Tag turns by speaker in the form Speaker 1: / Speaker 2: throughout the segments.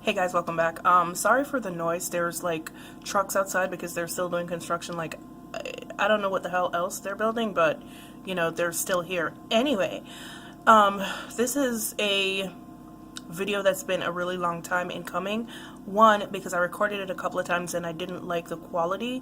Speaker 1: Hey guys, welcome back. Sorry for the noise. There's like trucks outside because they're still doing construction. Like, I don't know what the hell else they're building, but you know, they're still here. Anyway, this is a video that's been a really long time in coming. One, because I recorded it a couple of times and I didn't like the quality.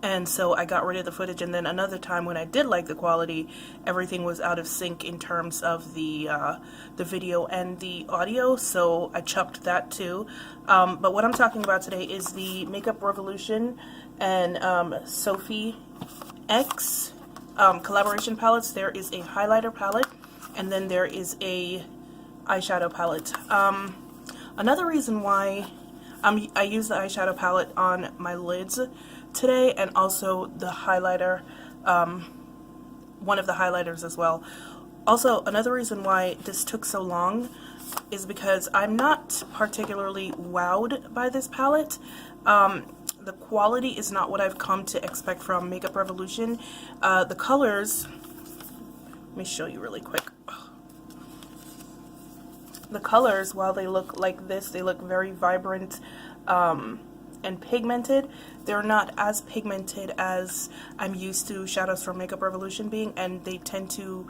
Speaker 1: And so I got rid of the footage, and then another time when I did like the quality, everything was out of sync in terms of the video and the audio, so I chucked that too. But what I'm talking about today is the Makeup Revolution and Sophie X collaboration palettes. There is a highlighter palette, and then there is a eyeshadow palette. Another reason why I use the eyeshadow palette on my lids today, and also the highlighter, one of the highlighters as well. Also, another reason why this took so long is because I'm not particularly wowed by this palette. The quality is not what I've come to expect from Makeup Revolution. The colors, let me show you really quick. The colors, while they look like this, they look very vibrant and pigmented. They're not as pigmented as I'm used to shadows from Makeup Revolution being, and they tend to,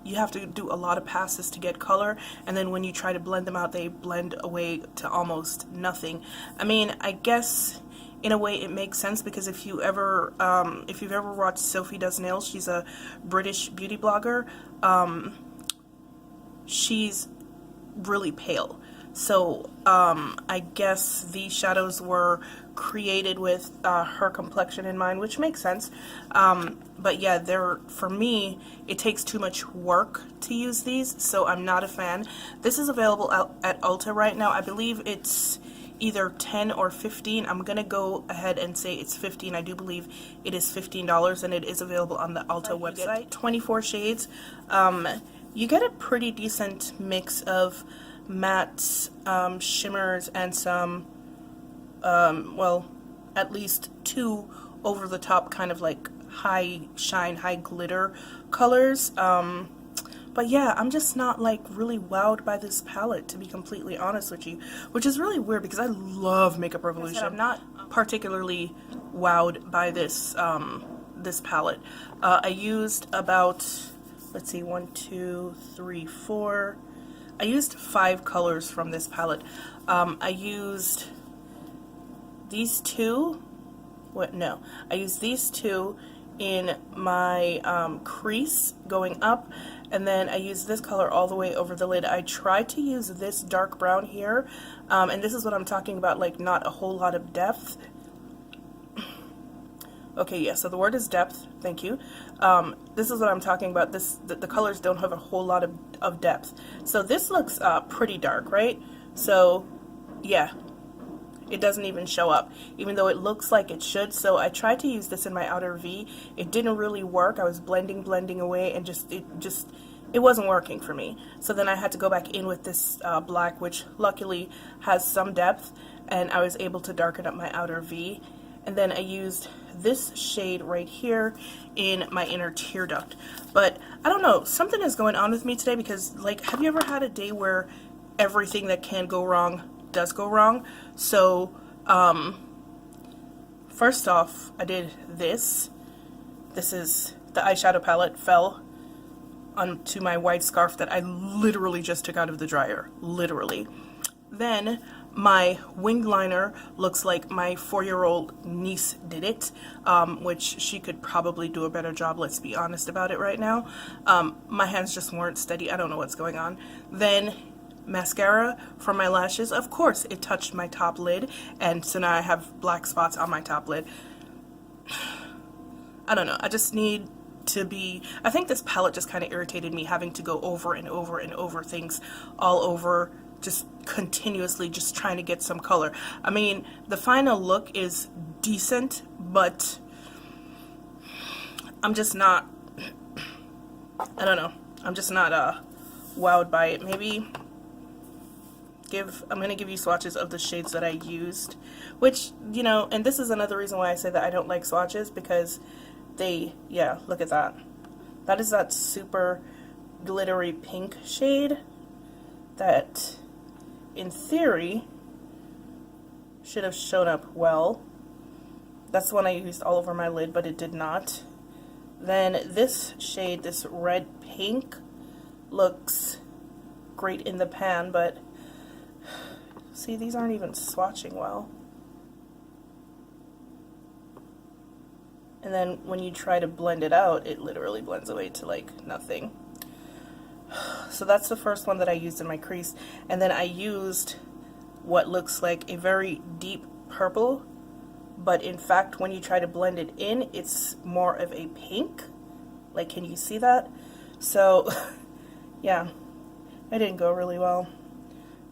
Speaker 1: you have to do a lot of passes to get color, and then when you try to blend them out, they blend away to almost nothing. I mean, I guess in a way it makes sense, because if you've ever watched Sophie Does Nails, she's a British beauty blogger. She's really pale. So I guess these shadows were created with her complexion in mind, which makes sense. But yeah, for me, it takes too much work to use these, so I'm not a fan. This is available at Ulta right now. I believe it's either 10 or 15. I'm gonna go ahead and say it's 15. I do believe it is $15, and it is available on the Ulta website. 24 shades. You get a pretty decent mix of mattes, shimmers, and some, well, at least two over the top kind of like high shine, high glitter colors. But yeah, I'm just not like really wowed by this palette, to be completely honest with you, which is really weird because I love Makeup Revolution. I'm not particularly wowed by this this palette. I used about, let's see, 1, 2, 3, 4. I used 5 colors from this palette. I used these two. I used these two in my crease going up, and then I used this color all the way over the lid. I tried to use this dark brown here, and this is what I'm talking about, like not a whole lot of depth. Okay, yeah, so the word is depth, thank you. This is what I'm talking about. The colors don't have a whole lot of depth. So this looks pretty dark, right? So, yeah, it doesn't even show up, even though it looks like it should. So I tried to use this in my outer V. It didn't really work. I was blending away, and it wasn't working for me. So then I had to go back in with this black, which luckily has some depth, and I was able to darken up my outer V. And then I used this shade right here in my inner tear duct. But I don't know, something is going on with me today, because like, have you ever had a day where everything that can go wrong does go wrong? So first off, I did this. This is the eyeshadow palette fell onto my white scarf that I literally just took out of the dryer, literally. Then my wing liner looks like my 4-year-old niece did it, which she could probably do a better job, let's be honest about it right now. My hands just weren't steady. I don't know what's going on. Then mascara for my lashes. Of course, it touched my top lid, and so now I have black spots on my top lid. I don't know. I just need to be, I think this palette just kind of irritated me, having to go over and over and over things all over, just continuously just trying to get some color. I mean, the final look is decent, but I'm just not, I don't know, I'm just not wowed by it. Maybe I'm gonna give you swatches of the shades that I used, which, you know, and this is another reason why I say that I don't like swatches, because yeah, look at that. That is that super glittery pink shade. that, in theory, should have shown up well. That's the one I used all over my lid, but it did not. Then this shade, this red pink, looks great in the pan, but see, these aren't even swatching well. And then when you try to blend it out, it literally blends away to like nothing. So that's the first one that I used in my crease. And then I used what looks like a very deep purple, but in fact when you try to blend it in, it's more of a pink. Like, can you see that? So yeah, it didn't go really well.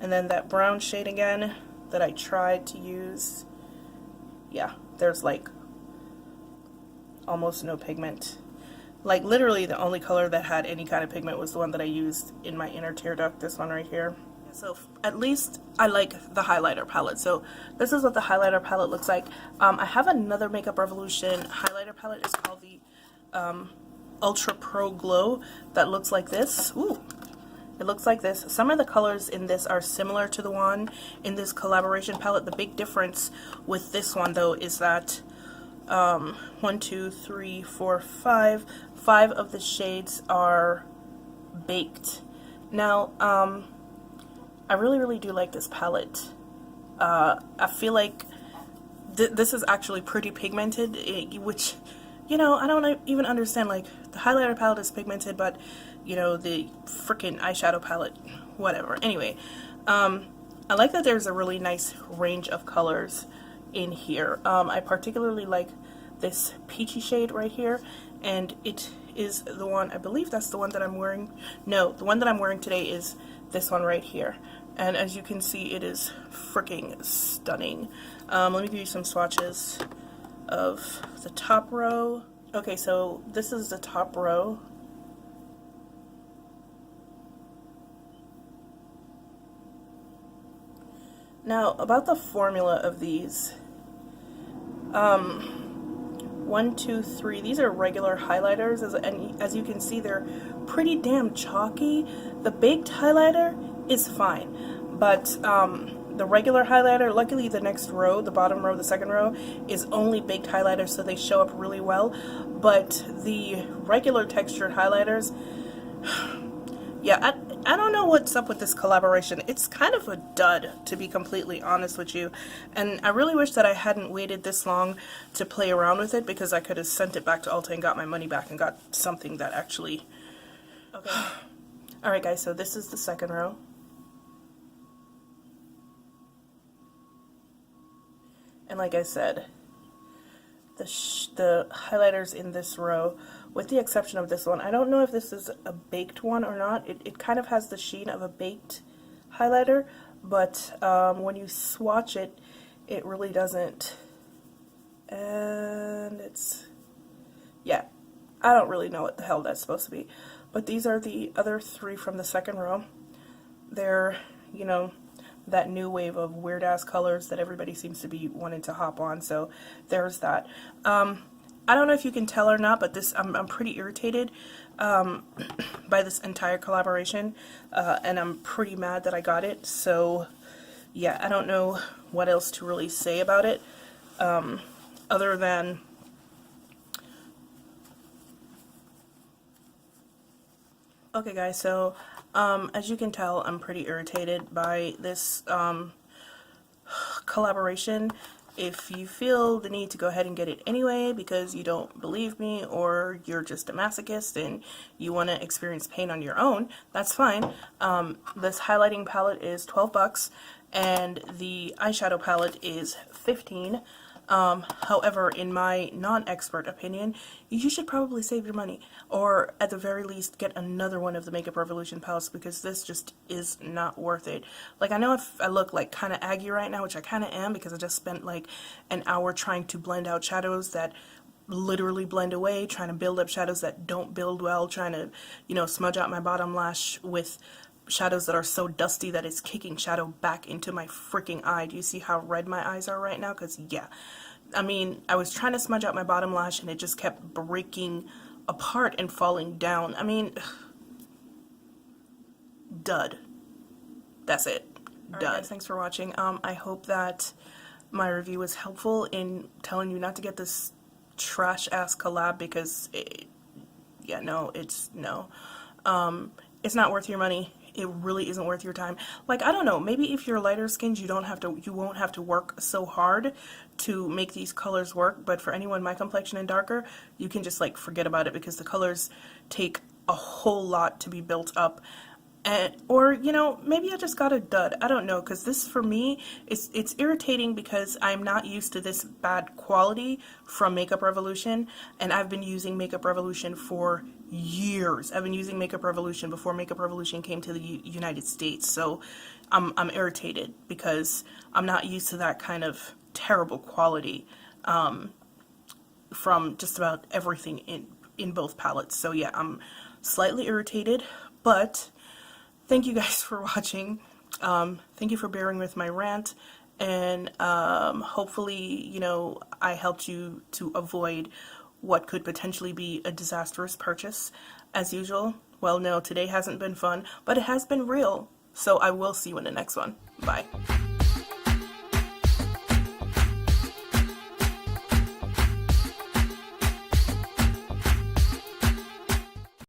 Speaker 1: And then that brown shade again that I tried to use, yeah, there's like almost no pigment. Like, literally the only color that had any kind of pigment was the one that I used in my inner tear duct, this one right here. So at least I like the highlighter palette. So this is what the highlighter palette looks like. I have another Makeup Revolution highlighter palette. It's called the Ultra Pro Glow, that looks like this. Ooh, it looks like this. Some of the colors in this are similar to the one in this collaboration palette. The big difference with this one though is that 1, 2, 3, 4, 5 of the shades are baked. Now I really do like this palette. I feel like this is actually pretty pigmented, which, you know, I don't even understand. Like, the highlighter palette is pigmented, but, you know, the freaking eyeshadow palette, whatever. Anyway, I like that there's a really nice range of colors in here. I particularly like this peachy shade right here, and it is the one, I believe that's the one that I'm wearing. No, the one that I'm wearing today is this one right here. And as you can see, it is freaking stunning. Let me give you some swatches of the top row. Okay, so this is the top row. Now, about the formula of these, 1, 2, 3, these are regular highlighters, and as you can see, they're pretty damn chalky. The baked highlighter is fine, but the regular highlighter, luckily the next row, the bottom row, the second row, is only baked highlighters, so they show up really well. But the regular textured highlighters, yeah, I don't know what's up with this collaboration. It's kind of a dud, to be completely honest with you. And I really wish that I hadn't waited this long to play around with it, because I could have sent it back to Ulta and got my money back and got something that actually... Okay. Alright guys, so this is the second row. And like I said, the highlighters in this row, with the exception of this one, I don't know if this is a baked one or not. It kind of has the sheen of a baked highlighter, but when you swatch it, it really doesn't. And it's, yeah, I don't really know what the hell that's supposed to be. But these are the other three from the second row. They're, you know, that new wave of weird ass colors that everybody seems to be wanting to hop on, so there's that. I don't know if you can tell or not, but this I'm pretty irritated by this entire collaboration, and I'm pretty mad that I got it. So yeah, I don't know what else to really say about it, other than okay guys, so as you can tell, I'm pretty irritated by this collaboration. If you feel the need to go ahead and get it anyway because you don't believe me, or you're just a masochist and you want to experience pain on your own, that's fine. This highlighting palette is 12 bucks and the eyeshadow palette is 15. However, in my non-expert opinion, you should probably save your money, or at the very least get another one of the Makeup Revolution palettes, because this just is not worth it. Like, I know if I look like kind of aggy right now, which I kind of am because I just spent like an hour trying to blend out shadows that literally blend away, trying to build up shadows that don't build well, trying to, you know, smudge out my bottom lash with shadows that are so dusty that it's kicking shadow back into my freaking eye. Do you see how red my eyes are right now? Because yeah, I mean, I was trying to smudge out my bottom lash and it just kept breaking apart and falling down. I mean, dud. that's it. Done. Alright guys, thanks for watching. I hope that my review was helpful in telling you not to get this trash ass collab, because it's not worth your money. It really isn't worth your time. Like, I don't know, maybe if you're lighter skinned, you won't have to work so hard to make these colors work, but for anyone my complexion and darker, you can just like forget about it, because the colors take a whole lot to be built up. Or, you know, maybe I just got a dud. I don't know, because this, for me, it's irritating because I'm not used to this bad quality from Makeup Revolution, and I've been using Makeup Revolution for years. I've been using Makeup Revolution before Makeup Revolution came to the United States, so I'm irritated because I'm not used to that kind of terrible quality from just about everything in both palettes. So yeah, I'm slightly irritated, but thank you guys for watching. Thank you for bearing with my rant, and hopefully, you know, I helped you to avoid what could potentially be a disastrous purchase. As usual, well, no, today hasn't been fun, but it has been real. So I will see you in the next one. Bye.